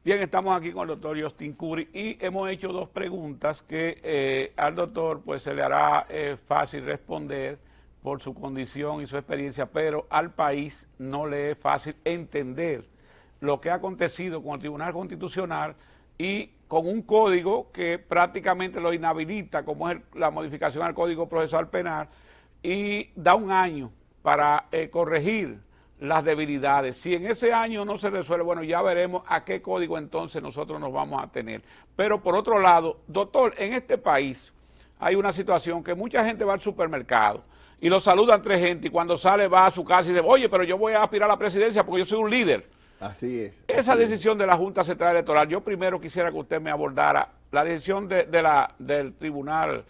Bien, estamos aquí con el doctor Justin Curry y hemos hecho dos preguntas que al doctor pues se le hará fácil responder por su condición y su experiencia, pero al país no le es fácil entender lo que ha acontecido con el Tribunal Constitucional y con un código que prácticamente lo inhabilita, como es la modificación al Código Procesal Penal, y da un año para corregir las debilidades. Si en ese año no se resuelve, bueno, ya veremos a qué código entonces nosotros nos vamos a tener. Pero por otro lado, doctor, en este país hay una situación que mucha gente va al supermercado y lo saludan tres gente y cuando sale va a su casa y dice, oye, pero yo voy a aspirar a la presidencia porque yo soy un líder. Así es. Esa decisión de la Junta Central Electoral, yo primero quisiera que usted me abordara la decisión del Tribunal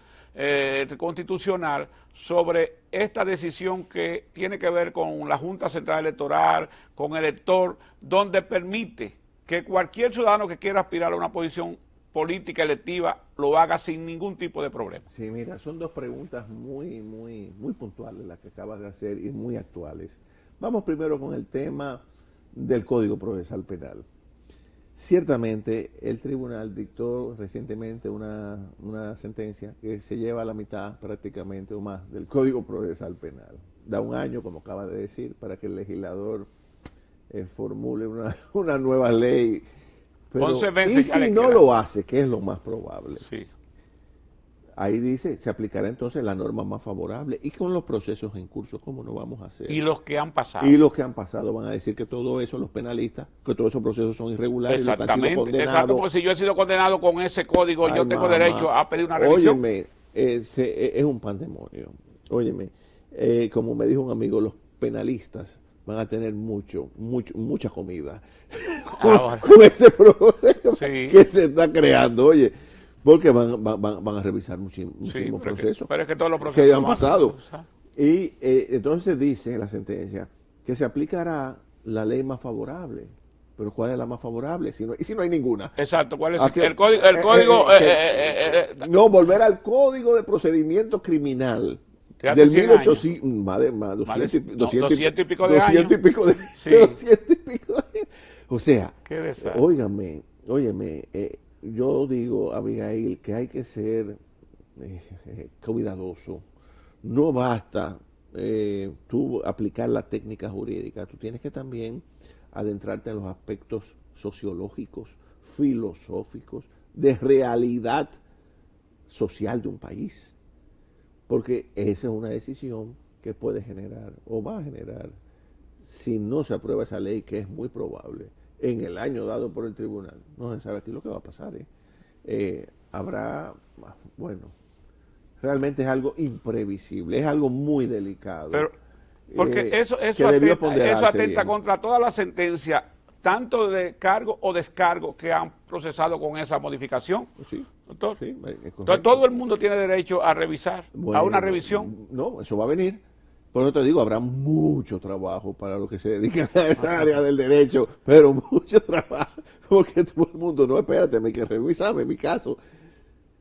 Constitucional sobre esta decisión que tiene que ver con la Junta Central Electoral, con el elector, donde permite que cualquier ciudadano que quiera aspirar a una posición política electiva lo haga sin ningún tipo de problema. Sí, mira, son dos preguntas muy puntuales las que acabas de hacer y muy actuales. Vamos primero con el tema del Código Procesal Penal. Ciertamente, el tribunal dictó recientemente una sentencia que se lleva a la mitad prácticamente o más del Código Procesal Penal. Da un año, como acaba de decir, para que el legislador formule una nueva ley. Pero, 11 meses ¿y ya le si no queda? lo hace? Que es lo más probable. Sí. Ahí dice, se aplicará entonces la norma más favorable. Y con los procesos en curso, ¿cómo no vamos a hacer? Y los que han pasado. Y los que han pasado van a decir que todo eso, los penalistas, que todos esos procesos son irregulares. Exactamente, exacto, porque si yo he sido condenado con ese código, Ay, yo tengo mamá, derecho a pedir una revisión. Óyeme, es un pandemonio. Óyeme, como me dijo un amigo, los penalistas van a tener mucha comida Ahora, con ese problema sí. que se está creando. Oye, porque van a revisar muchísimos Sí, procesos pero es que todos los procesos que han van a pasado. pasar. Y entonces dice en la sentencia que se aplicará la ley más favorable. Pero ¿cuál es la más favorable? ¿Y si no hay ninguna? Exacto, ¿cuál es Aquí- el código? El código no, volver al Código de Procedimiento Criminal de hace del 100 1800, más, Más de 200 y pico de 200 y pico de, Sí. 200 y pico de. O sea, Qué desastre. óigame, yo digo, Abigail, que hay que ser cuidadoso. No basta tú aplicar la técnica jurídica, tú tienes que también adentrarte en los aspectos sociológicos, filosóficos, de realidad social de un país. Porque esa es una decisión que puede generar o va a generar, si no se aprueba esa ley, que es muy probable, en el año dado por el tribunal. No se sabe aquí lo que va a pasar. Bueno, realmente es algo imprevisible, es algo muy delicado. Pero, porque eso debió atenta bien. contra todas las sentencias, tanto de cargo o descargo que han procesado con esa modificación. Sí, Doctor. sí, Entonces, todo el mundo tiene derecho a revisar, a bueno, una revisión. No, eso va a venir. Por eso te digo, habrá mucho trabajo para los que se dedican a esa área del derecho, pero mucho trabajo, porque todo el mundo, no, espérate, hay que revisarme mi caso.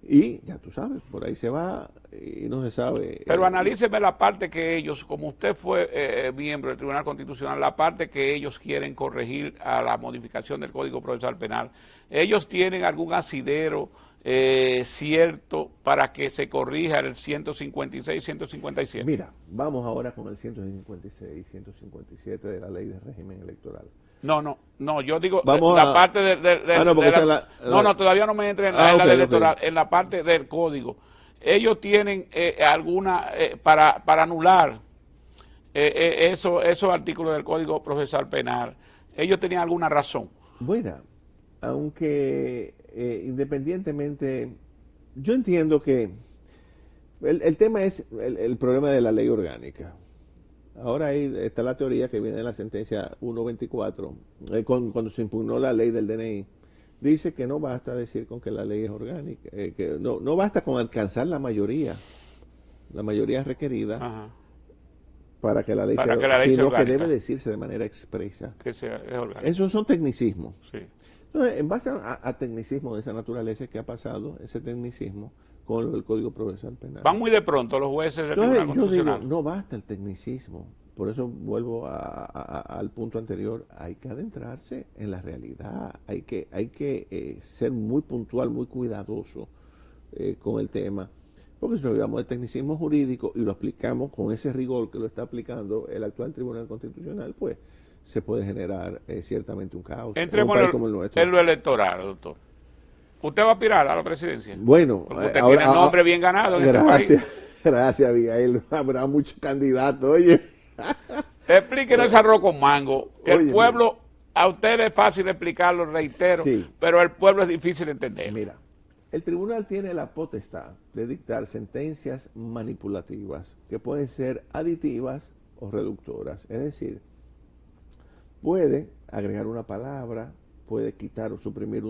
Y ya tú sabes, por ahí se va y no se sabe. Pero analíceme la parte que ellos, como usted fue miembro del Tribunal Constitucional, la parte que ellos quieren corregir a la modificación del Código Procesal Penal. ¿Ellos tienen algún asidero cierto para que se corrija el 156, 157? Mira, vamos ahora con el 156, 157 de la Ley de Régimen Electoral. No, yo digo Vamos la parte no, todavía no me entré en la ley electoral, en la parte del código. Ellos tienen alguna, para anular esos artículos del Código Procesal Penal, ellos tenían alguna razón. Bueno, aunque independientemente, yo entiendo que el tema es el problema de la ley orgánica. Ahora ahí está la teoría que viene de la sentencia 124, cuando se impugnó la ley del DNI. Dice que no basta decir con que la ley es orgánica, que no basta con alcanzar la mayoría requerida. Ajá. Para que la ley Para sea, que la ley sea sino que orgánica. debe decirse de manera expresa. Que sea, es orgánico. Esos son tecnicismos. Sí. Entonces, en base a tecnicismo de esa naturaleza, que ha pasado ese tecnicismo con el Código Procesal Penal? Van muy de pronto los jueces del Entonces, Tribunal yo digo, Constitucional. no basta el tecnicismo. por eso vuelvo al punto anterior, hay que adentrarse en la realidad, hay que ser muy puntual, muy cuidadoso con el tema, porque si nos llevamos del tecnicismo jurídico y lo aplicamos con ese rigor que lo está aplicando el actual Tribunal Constitucional, pues se puede generar ciertamente un caos en un país como el nuestro. En lo electoral, doctor. ¿Usted va a aspirar a la presidencia? Bueno, porque usted tiene el nombre bien ganado en este país. Gracias, Abigail. Habrá muchos candidatos, oye. Explíquenos ese arroz con mango. Que el pueblo, a usted es fácil explicarlo, reitero, sí, pero el pueblo es difícil de entender. Mira, el tribunal tiene la potestad de dictar sentencias manipulativas que pueden ser aditivas o reductoras. Es decir, puede agregar una palabra, puede quitar o suprimir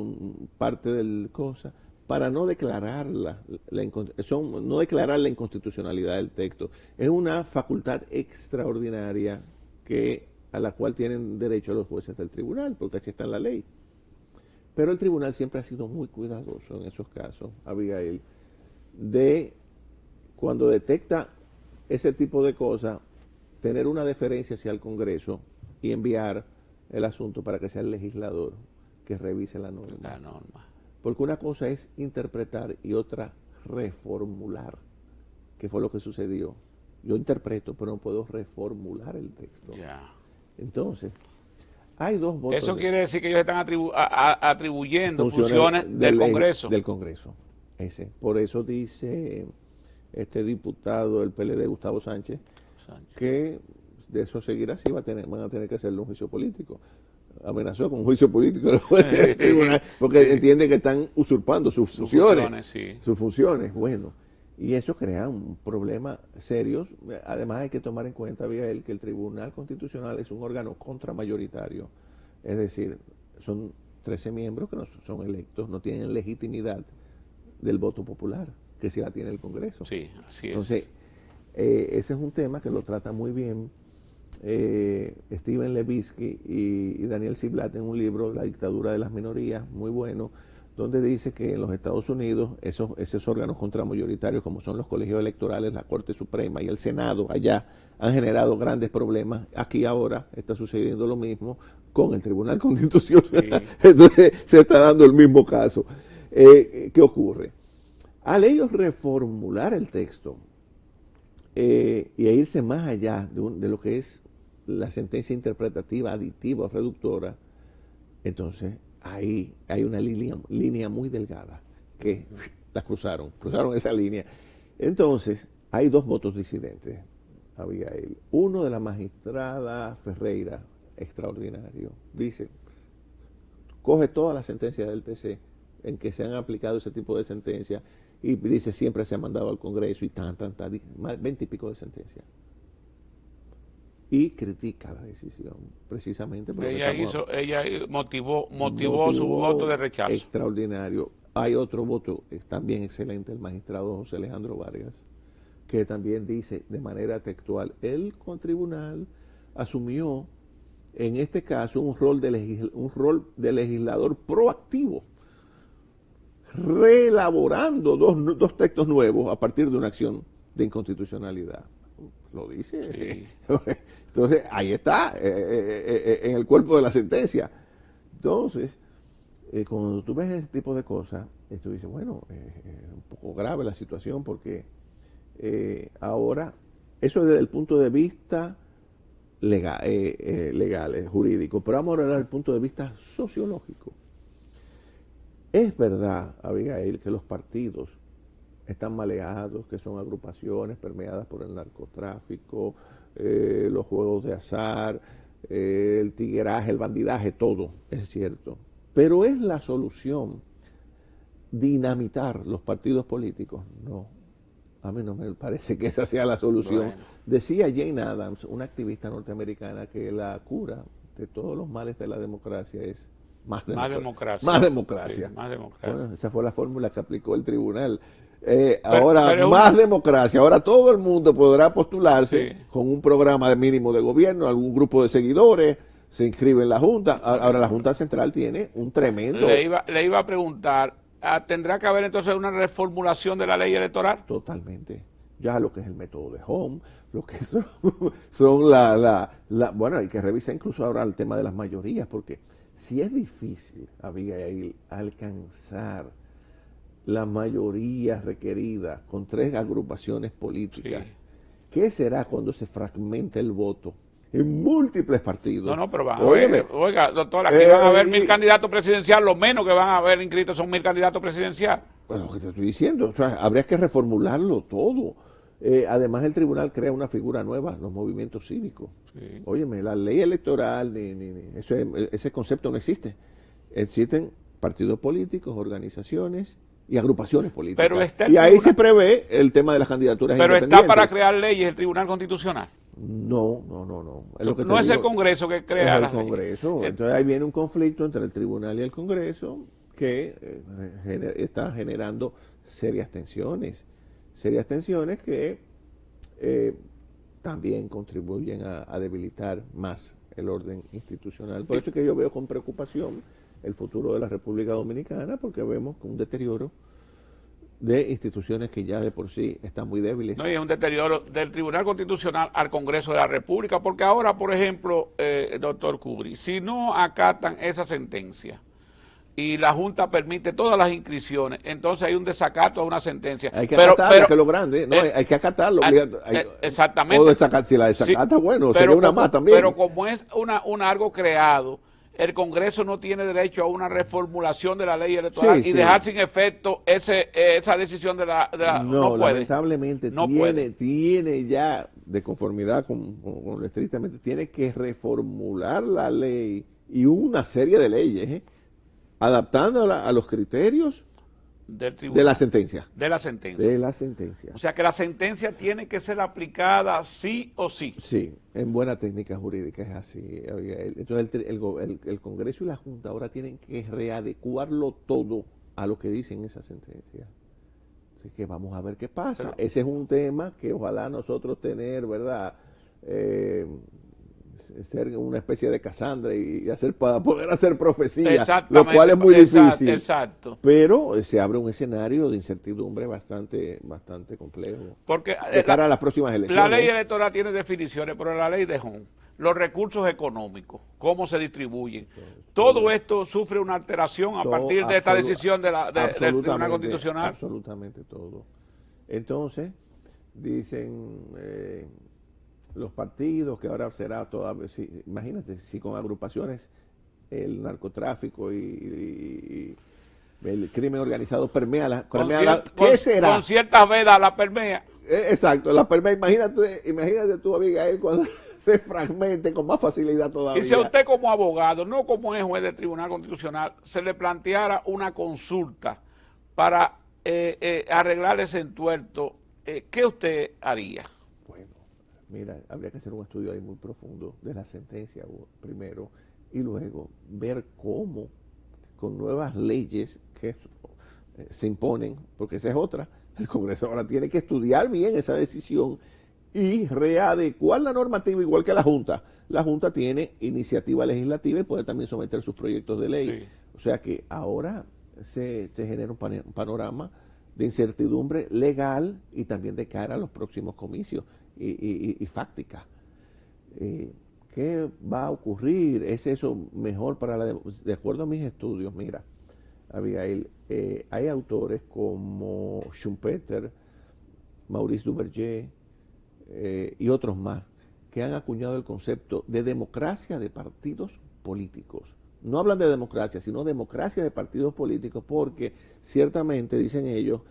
parte de cosa para no declarar no declarar la inconstitucionalidad del texto. Es una facultad extraordinaria a la cual tienen derecho los jueces del tribunal, porque así está en la ley. Pero el tribunal siempre ha sido muy cuidadoso en esos casos, Abigail, de cuando detecta ese tipo de cosas, tener una deferencia hacia el Congreso y enviar el asunto para que sea el legislador que revise la norma. Porque una cosa es interpretar y otra reformular, que fue lo que sucedió. Yo interpreto, pero no puedo reformular el texto. Ya. Entonces, hay dos votos. Eso quiere decir que ellos están atribuyendo funciones del Congreso. Del Congreso. Por eso dice este diputado del PLD, Gustavo Sánchez, que de eso seguir así van a tener que hacerle un juicio político. Amenazó con un juicio político del tribunal, porque entiende que están usurpando sus funciones. Sus funciones, bueno. Y eso crea un problema serio. Además hay que tomar en cuenta, Abigail, que el Tribunal Constitucional es un órgano contramayoritario. Es decir, son 13 miembros que no son electos, no tienen legitimidad del voto popular, que sí la tiene el Congreso. Sí, así es. Entonces, ese es un tema que lo trata muy bien Steven Levitsky y Daniel Ziblatt en un libro, La dictadura de las minorías, muy bueno, donde dice que en los Estados Unidos esos órganos contramayoritarios, como son los colegios electorales, la Corte Suprema y el Senado allá, han generado grandes problemas. Aquí ahora está sucediendo lo mismo con el Tribunal Constitucional. Sí. Entonces se está dando el mismo caso. ¿Qué ocurre? Al ellos reformular el texto y a irse más allá de lo que es la sentencia interpretativa, aditiva o reductora, entonces ahí hay una línea muy delgada que la cruzaron esa línea. Entonces hay dos votos disidentes, Abigail. Uno de la magistrada Ferreira, extraordinario, dice, coge todas las sentencias del TC en que se han aplicado ese tipo de sentencias y dice siempre se ha mandado al Congreso y más 20 y pico de sentencias. Y critica la decisión, precisamente porque ella motivó su voto de rechazo. Extraordinario. Hay otro voto también excelente, el magistrado José Alejandro Vargas, que también dice de manera textual, el tribunal asumió en este caso un rol de legislador proactivo, reelaborando dos textos nuevos a partir de una acción de inconstitucionalidad. Lo dice. Sí. Entonces, ahí está, en el cuerpo de la sentencia. Entonces, cuando tú ves ese tipo de cosas, tú dices, bueno, es un poco grave la situación porque ahora, eso es desde el punto de vista legal, jurídico, pero vamos a hablar desde el punto de vista sociológico. Es verdad, Abigail, que los partidos están maleados, que son agrupaciones permeadas por el narcotráfico, los juegos de azar, el tigueraje, el bandidaje, todo, es cierto. Pero ¿es la solución dinamitar los partidos políticos? No, a mí no me parece que esa sea la solución. Bueno. Decía Jane Addams, una activista norteamericana, que la cura de todos los males de la democracia es más democracia. Más democracia. Sí, más democracia. Bueno, esa fue la fórmula que aplicó el tribunal. Ahora más democracia, ahora todo el mundo podrá postularse con un programa de mínimo de gobierno, algún grupo de seguidores, se inscribe en la Junta. Ahora la Junta Central tiene un tremendo... Le iba a preguntar, ¿tendrá que haber entonces una reformulación de la ley electoral? Totalmente. ya lo que es el método de Home, lo que son bueno, hay que revisar incluso ahora el tema de las mayorías, porque si es difícil, Abigail, alcanzar la mayoría requerida con 3 agrupaciones políticas, Sí. ¿qué será cuando se fragmente el voto en múltiples partidos? No, pero van a Óyeme, ver, oiga, doctor, aquí van a haber 1000 y, candidatos presidenciales, lo menos que van a haber inscritos son 1000 candidatos presidenciales. bueno, lo que te estoy diciendo, o sea, habría que reformularlo todo. Además, el tribunal crea una figura nueva, los movimientos cívicos. Sí. Óyeme, la ley electoral, ese concepto no existe. Existen partidos políticos, organizaciones y agrupaciones Pero políticas. está el Y ahí se tribunal, prevé el tema de las candidaturas pero está independientes. para crear leyes el Tribunal Constitucional. No. Es lo que te No es el digo, Congreso que es crea el las leyes. Congreso. Entonces ahí viene un conflicto entre el tribunal y el Congreso que está generando serias tensiones. Serias tensiones que también contribuyen a debilitar más el orden institucional. Por eso es que yo veo con preocupación el futuro de la República Dominicana, porque vemos un deterioro de instituciones que ya de por sí están muy débiles. No, y es un deterioro del Tribunal Constitucional al Congreso de la República, porque ahora, por ejemplo, doctor Kubri, si no acatan esa sentencia y la Junta permite todas las inscripciones, entonces hay un desacato a una sentencia. Hay que acatarla, que es lo grande, ¿no? Hay que acatarlo. Exactamente. O si la desacata, Sí, bueno, sería una más también. Pero como es algo creado, el Congreso no tiene derecho a una reformulación de la ley electoral y dejar sin efecto esa decisión de la no puede. Lamentablemente no tiene ya, de conformidad con lo estrictamente, tiene que reformular la ley y una serie de leyes, adaptándola a los criterios del tribunal, de la sentencia. De la sentencia. O sea que la sentencia tiene que ser aplicada sí o sí. Sí, en buena técnica jurídica es así. Entonces el Congreso y la Junta ahora tienen que readecuarlo todo a lo que dicen esa sentencia. Así que vamos a ver qué pasa. Ese es un tema que ojalá nosotros tener, ¿verdad? Ser una especie de Casandra y para poder hacer profecía, lo cual es muy difícil. Exacto. Pero se abre un escenario de incertidumbre bastante complejo. Porque de cara a las próximas elecciones. La ley electoral tiene definiciones, pero la ley de Home, los recursos económicos, cómo se distribuyen, todo esto sufre una alteración a partir de esta decisión del Tribunal Constitucional. Absolutamente todo. Entonces, dicen los partidos que ahora será toda, imagínate, si con agrupaciones el narcotráfico y el crimen organizado permea ¿qué será? Con ciertas vedas la permea. Exacto, la permea, imagínate tú, Abigail, cuando se fragmente con más facilidad todavía. Y si a usted como abogado, no como es juez del Tribunal Constitucional, se le planteara una consulta para arreglar ese entuerto, ¿qué usted haría? Bueno, mira, habría que hacer un estudio ahí muy profundo de la sentencia primero y luego ver cómo con nuevas leyes que se imponen, porque esa es otra, el Congreso ahora tiene que estudiar bien esa decisión y readecuar la normativa igual que la Junta. La Junta tiene iniciativa legislativa y puede también someter sus proyectos de ley. Sí. O sea que ahora se genera un panorama de incertidumbre legal y también de cara a los próximos comicios y fáctica. ¿Qué va a ocurrir? ¿Es eso mejor para de acuerdo a mis estudios? Mira, Abigail, hay autores como Schumpeter, Maurice Duverger y otros más que han acuñado el concepto de democracia de partidos políticos. No hablan de democracia, sino democracia de partidos políticos, porque ciertamente, dicen ellos,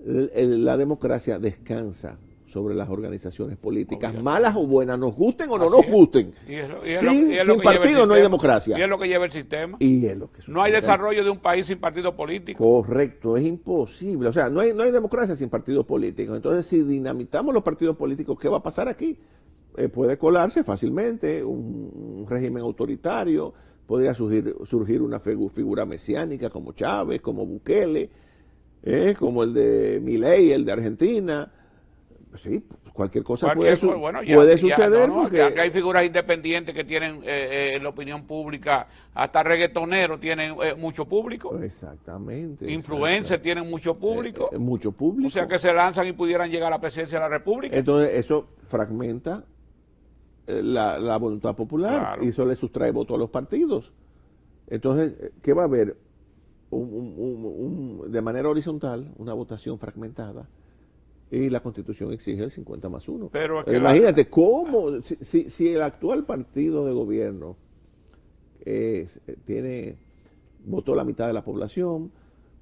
la democracia descansa sobre las organizaciones políticas, malas o buenas, nos gusten o no nos gusten. Sin partido no hay democracia. Y es lo que lleva el sistema. Y es lo que no hay desarrollo de un país sin partido político. Correcto, es imposible. O sea, no hay democracia sin partidos políticos. Entonces, si dinamitamos los partidos políticos, ¿qué va a pasar aquí? Puede colarse fácilmente un régimen autoritario, podría surgir una figura mesiánica como Chávez, como Bukele, como el de Milei, el de Argentina. Sí, cualquier cosa Cualquier puede, cosa, bueno, puede suceder no, porque... que hay figuras independientes que tienen en la opinión pública, hasta reggaetoneros tienen mucho público, Exactamente, influencers tienen mucho público, mucho o sea público. que se lanzan y pudieran llegar a la presidencia de la República. Entonces eso fragmenta la voluntad popular y Claro. eso le sustrae votos a los partidos. Entonces, ¿qué va a haber? De manera horizontal, una votación fragmentada y la Constitución exige el 50+1. Pero es que Imagínate cómo, si el actual partido de gobierno votó la mitad de la población,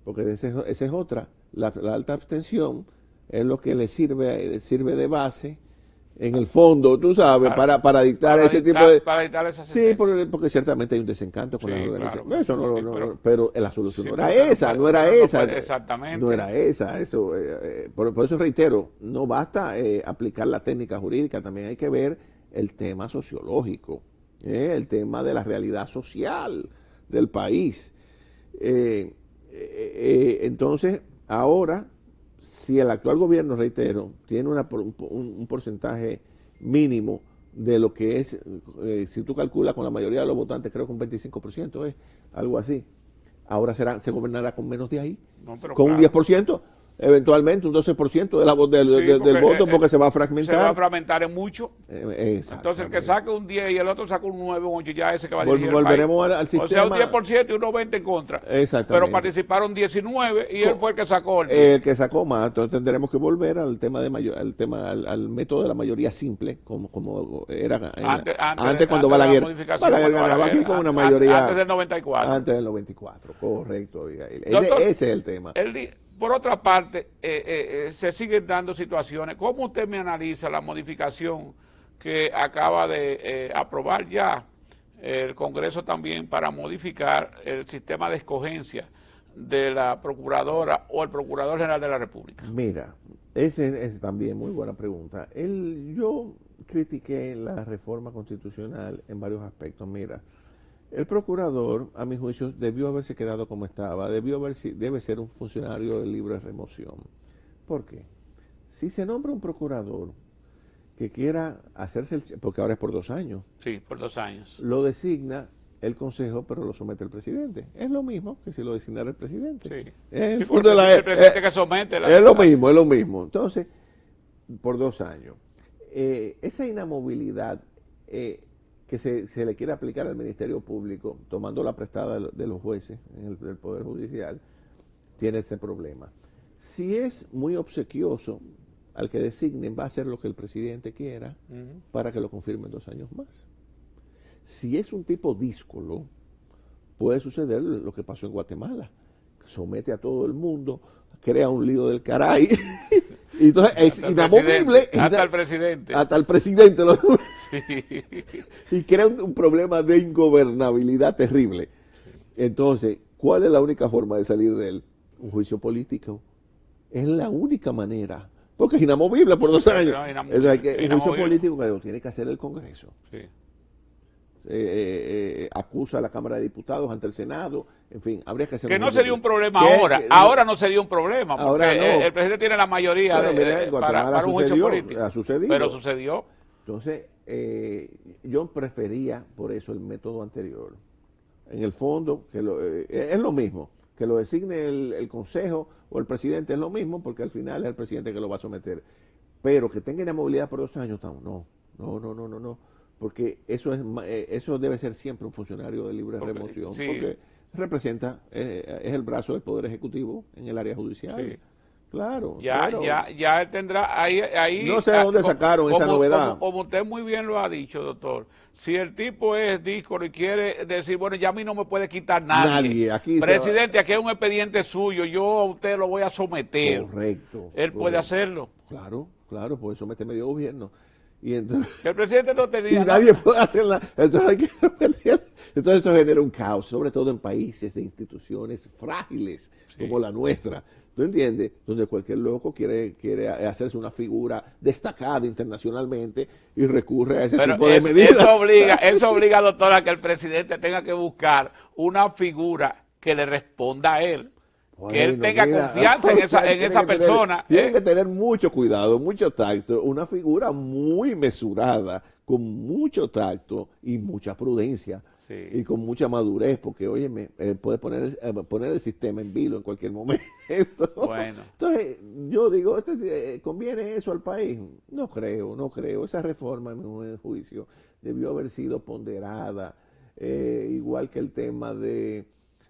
porque esa es otra, la alta abstención es lo que le sirve de base en el fondo, tú sabes, para dictar ese tipo de... Para dictar esa Sí, sentencia. porque ciertamente hay un desencanto con Sí, las claro, organizaciones. Eso sí, pero la solución sí, no era pero esa, no era pero esa. exactamente. No era esa. Eso, por eso reitero, no basta aplicar la técnica jurídica, también hay que ver el tema sociológico, el tema de la realidad social del país. Entonces, ahora, si el actual gobierno, reitero, tiene un porcentaje mínimo de lo que es, si tú calculas con la mayoría de los votantes, creo que un 25%, algo así, ahora se gobernará con menos de ahí, No, pero con un claro. 10%, eventualmente un 12% de la, del voto, porque se va a fragmentar. Se va a fragmentar en mucho. Entonces el que Exactamente. saque un 10 y el otro saca un 9 un 8, ya ese que va a dirigir el país. Volveremos al sistema. O sea, un 10% y uno 20 en contra. Exactamente. Pero participaron 19 y él fue el que sacó el 10. El que sacó más. Entonces tendremos que volver al tema al método de la mayoría simple, como era antes cuando Balaguer ganaba aquí con una mayoría. Antes del 94. Antes del 94, correcto. Doctor, ese es el tema. Por otra parte, se siguen dando situaciones. ¿Cómo usted me analiza la modificación que acaba de aprobar ya el Congreso también para modificar el sistema de escogencia de la Procuradora o el Procurador General de la República? Mira, ese es también muy buena pregunta. Yo critiqué la reforma constitucional en varios aspectos. Mira, el procurador, a mi juicio, debió haberse quedado como estaba, debe ser un funcionario de libre remoción. ¿Por qué? Si se nombra un procurador que quiera hacerse, porque ahora es por 2 años. Sí, por 2 años. Lo designa el Consejo, pero lo somete el presidente. Es lo mismo que si lo designara el presidente. Sí. El presidente que somete. Es lo mismo. Entonces, por 2 años. Esa inamovilidad que se le quiere aplicar al Ministerio Público, tomando la prestada de los jueces del Poder Judicial, tiene este problema. Si es muy obsequioso al que designen, va a hacer lo que el presidente quiera para que lo confirmen 2 años más. Si es un tipo díscolo, puede suceder lo que pasó en Guatemala. Somete a todo el mundo, crea un lío del caray. Y entonces es inamovible. Hasta el presidente. Hasta el presidente. Y crea un problema de ingobernabilidad terrible. Entonces, ¿cuál es la única forma de salir de él? Un juicio político. Es la única manera. Porque es inamovible por 2 años. Un juicio político que lo tiene que hacer el Congreso. Sí. Acusa a la Cámara de Diputados ante el Senado, en fin, habría que hacer... Que no sería un problema ahora no sería un problema, porque ahora no. El presidente tiene la mayoría para un juicio político. Pero sucedió. Entonces, yo prefería por eso el método anterior. En el fondo, es lo mismo, que lo designe el Consejo o el presidente es lo mismo, porque al final es el presidente que lo va a someter. Pero que tenga inamovilidad por 2 años, no. Porque eso debe ser siempre un funcionario de libre remoción, sí. Porque representa, es el brazo del Poder Ejecutivo en el área judicial. Sí. Claro. Ya él tendrá, ahí no sé de dónde sacaron esa novedad. Como usted muy bien lo ha dicho, doctor, si el tipo es díscolo y quiere decir, bueno, ya a mí no me puede quitar nadie. Presidente, aquí hay un expediente suyo, yo a usted lo voy a someter. Correcto. Él puede hacerlo. Claro, pues somete medio gobierno. Y entonces, el presidente no tenía y nadie puede hacer nada. Entonces eso genera un caos, sobre todo en países de instituciones frágiles como la nuestra. ¿Tú entiendes? Donde cualquier loco quiere hacerse una figura destacada internacionalmente y recurre a ese tipo de medidas. Eso obliga, doctor, a que el presidente tenga que buscar una figura que le responda a él. que él Bueno, tenga mira, confianza en tiene esa que tener, persona. tiene que tener mucho cuidado, mucho tacto, una figura muy mesurada, con mucho tacto y mucha prudencia y Sí, con mucha madurez, porque, óyeme, puede poner el sistema en vilo en cualquier momento. bueno, Entonces, yo digo, ¿conviene eso al país? No creo, no creo. Esa reforma, en mi juicio, debió haber sido ponderada, igual que el tema de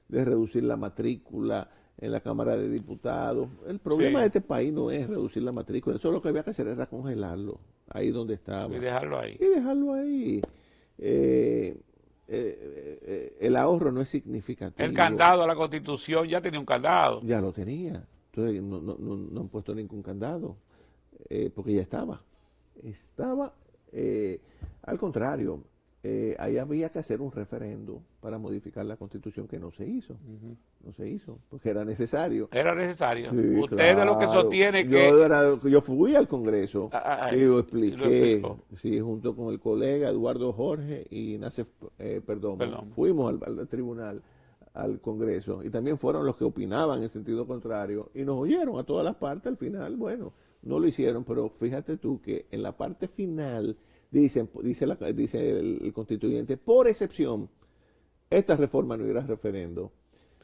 reducir la matrícula en la Cámara de Diputados. El problema de sí, este país no es reducir la matrícula, eso lo que había que hacer era congelarlo, ahí donde y estaba, dejarlo ahí. y dejarlo ahí. Eh, el ahorro no es El significativo, candado a la Constitución ya tenía un candado. ya lo tenía, entonces no han puesto ningún candado, porque ya estaba, al contrario, ahí había que hacer un referendo para modificar la Constitución que no se hizo. Ujú. No se hizo, porque era necesario. Era necesario. Sí, Usted de lo que claro. sostiene que... Yo fui al Congreso y lo y lo expliqué, explicó, sí, junto con el colega Eduardo Jorge y Nacef Perdomo. perdón. Fuimos al tribunal, al Congreso, y también fueron los que opinaban en sentido contrario, y nos oyeron a todas las partes. Al final, bueno, no lo hicieron, pero fíjate tú que en la parte final dice el constituyente, por excepción, esta reforma no irá a referendo.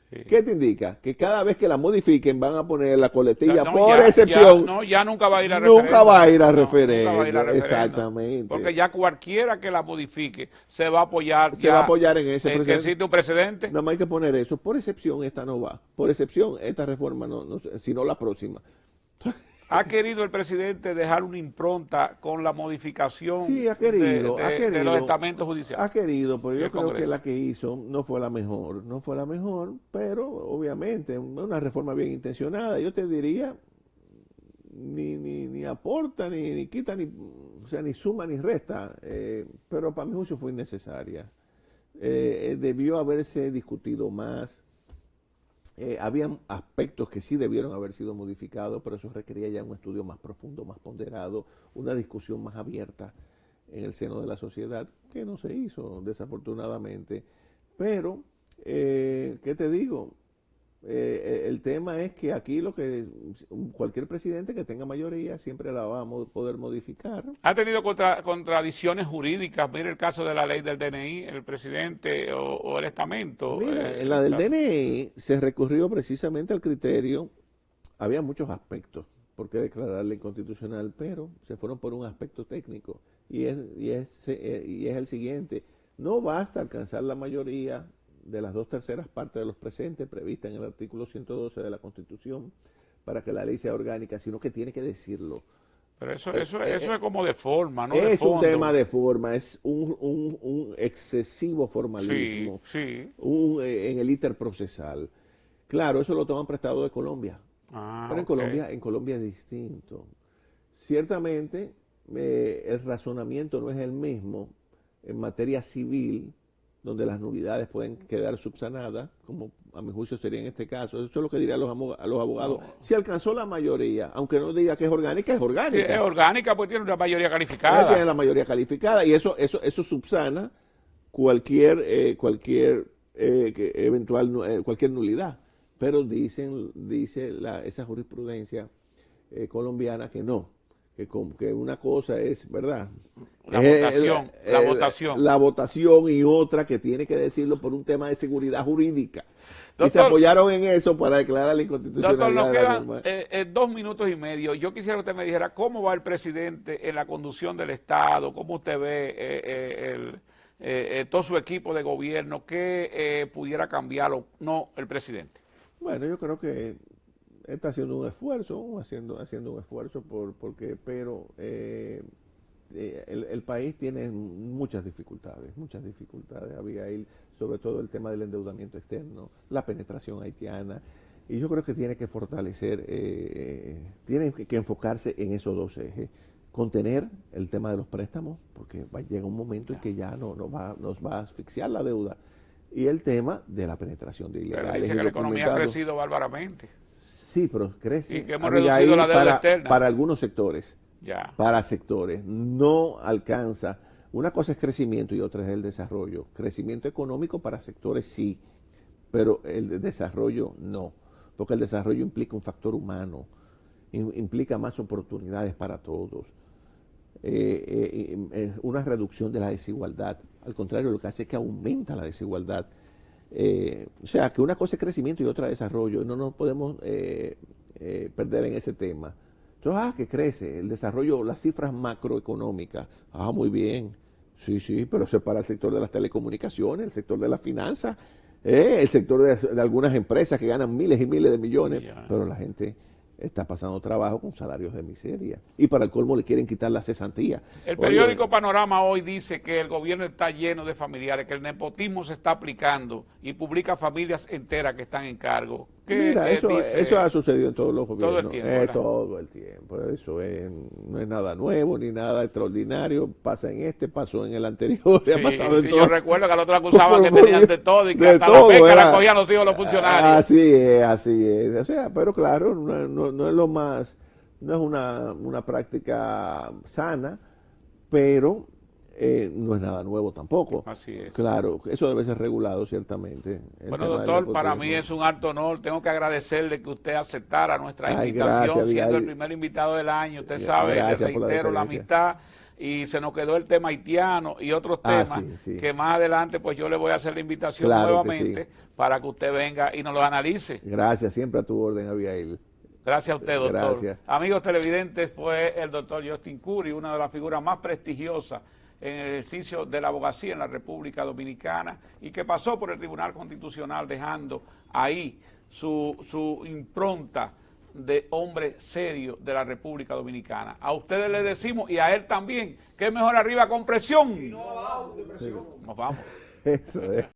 Sí. ¿Qué te indica? Que cada vez que la modifiquen van a poner la Ya, coletilla no, por ya, excepción, no, ya nunca va a ir a nunca va a referendo. ir a No, nunca va a ir a referendo, referendo. Porque exactamente. ya cualquiera que la modifique se va a apoyar Se va a ya apoyar en ese en que precedente. existe un precedente. Nada más hay que poner eso. Por excepción, esta no va. Por excepción, esta reforma no, sino la próxima. ¿Ha querido el presidente dejar una impronta con la modificación Sí, ha querido, de los estamentos judiciales pero y yo el creo que Congreso? la que hizo no fue la mejor, pero obviamente una reforma bien intencionada. Yo te diría, ni aporta, ni quita, o sea, ni suma ni resta, pero para mi juicio fue innecesaria. Debió haberse discutido más. Habían aspectos que sí debieron haber sido modificados, pero eso requería ya un estudio más profundo, más ponderado, una discusión más abierta en el seno de la sociedad, que no se hizo, desafortunadamente. Pero, ¿qué te digo? El tema es que aquí cualquier presidente que tenga mayoría siempre la va a poder modificar. ¿Ha tenido contradicciones jurídicas? Mire el caso de la ley del DNI, el presidente o el estamento. Mira, en la del DNI se recurrió precisamente al criterio, había muchos aspectos por qué declararla inconstitucional, pero se fueron por un aspecto técnico y es el siguiente: no basta alcanzar la mayoría de las 2/3 partes de los presentes prevista en el artículo 112 de la Constitución para que la ley sea orgánica, sino que tiene que decirlo. Pero eso, Eh, eso, eh, eso eh, es como de forma, no de es un tema fondo. de forma, es un excesivo Sí, formalismo sí. en el íter procesal. Claro, eso lo toman prestado de Colombia, Ah, pero ok. En Colombia es distinto. Ciertamente, el razonamiento no es el mismo en materia civil, donde las nulidades pueden quedar subsanadas, como a mi juicio sería en este caso. Eso es lo que diría a los abogados. No. Si alcanzó la mayoría, aunque no diga que es orgánica, es Sí, es orgánica. orgánica, pues tiene una mayoría Tiene calificada. la mayoría calificada y eso subsana cualquier nulidad. Pero dice esa jurisprudencia colombiana que no, que una cosa es, ¿verdad? La votación, la votación. La votación, y otra que tiene que decirlo por un tema de seguridad jurídica. Y se Doctor, apoyaron en eso para declarar la doctor, inconstitucionalidad nos de la quedan norma. 2 minutos y medio. Yo quisiera que usted me dijera cómo va el presidente en la conducción del Estado, cómo usted ve todo su equipo de gobierno, qué pudiera cambiar o no el presidente. Bueno, yo creo que está haciendo un esfuerzo, haciendo un esfuerzo pero el país tiene muchas dificultades, Abigail, sobre todo el tema del endeudamiento externo, la penetración haitiana, y yo creo que tiene que fortalecer, tiene que enfocarse en esos dos ejes: contener el tema de los préstamos, porque llega un momento en que ya nos va a asfixiar la deuda, y el tema de la penetración de Pero ilegales dice y que la economía ha documentados. crecido bárbaramente Sí, pero y crece, que hemos reducido Abigail, la deuda externa. para algunos sectores, Ya. no alcanza. Una cosa es crecimiento y otra es el desarrollo. Crecimiento económico para sectores sí, pero el desarrollo no. porque el desarrollo implica un factor humano, implica más oportunidades para todos, una reducción de la desigualdad. Al contrario, lo que hace es que aumenta la desigualdad. O sea, que una cosa es crecimiento y otra desarrollo, no nos podemos perder en ese tema. Entonces, que crece el desarrollo, las cifras macroeconómicas, muy bien, sí, pero eso es para el sector de las telecomunicaciones, el sector de las finanzas, el sector de algunas empresas que ganan miles y miles de millones, pero la gente está pasando trabajo con salarios de miseria. Y para el colmo le quieren quitar la cesantía. El periódico Panorama hoy dice que el gobierno está lleno de familiares, que el nepotismo se está aplicando y publica familias enteras que están en cargo. Mira, eso ha sucedido en todos los gobiernos. Todo el tiempo. Todo el tiempo. Eso no es nada nuevo ni nada extraordinario. Pasa en pasó en el anterior. Ha pasado en todo. Yo recuerdo que al otro acusaban que tenían de todo y que hasta la beca la cogían los hijos de los funcionarios. Así es. O sea, pero claro, no es lo más, no es una práctica sana, pero no es nada nuevo tampoco. Así es. Claro, eso debe ser regulado ciertamente. Bueno, doctor, para mí es un alto honor. Tengo que agradecerle que usted aceptara nuestra invitación, gracias, siendo el primer invitado del año. Usted sabe, le reitero la amistad. Y se nos quedó el tema haitiano y otros temas que más adelante pues yo le voy a hacer la invitación nuevamente para que usted venga y nos lo analice. Gracias, siempre a tu orden, Abigail. Gracias a usted, doctor. Gracias. Amigos televidentes, fue el doctor Justin Curry, una de las figuras más prestigiosas en el ejercicio de la abogacía en la República Dominicana y que pasó por el Tribunal Constitucional dejando ahí su impronta de hombre serio de la República Dominicana. A ustedes les decimos, y a él también, que es mejor arriba con presión. Y no abajo de presión. Nos vamos. Eso es.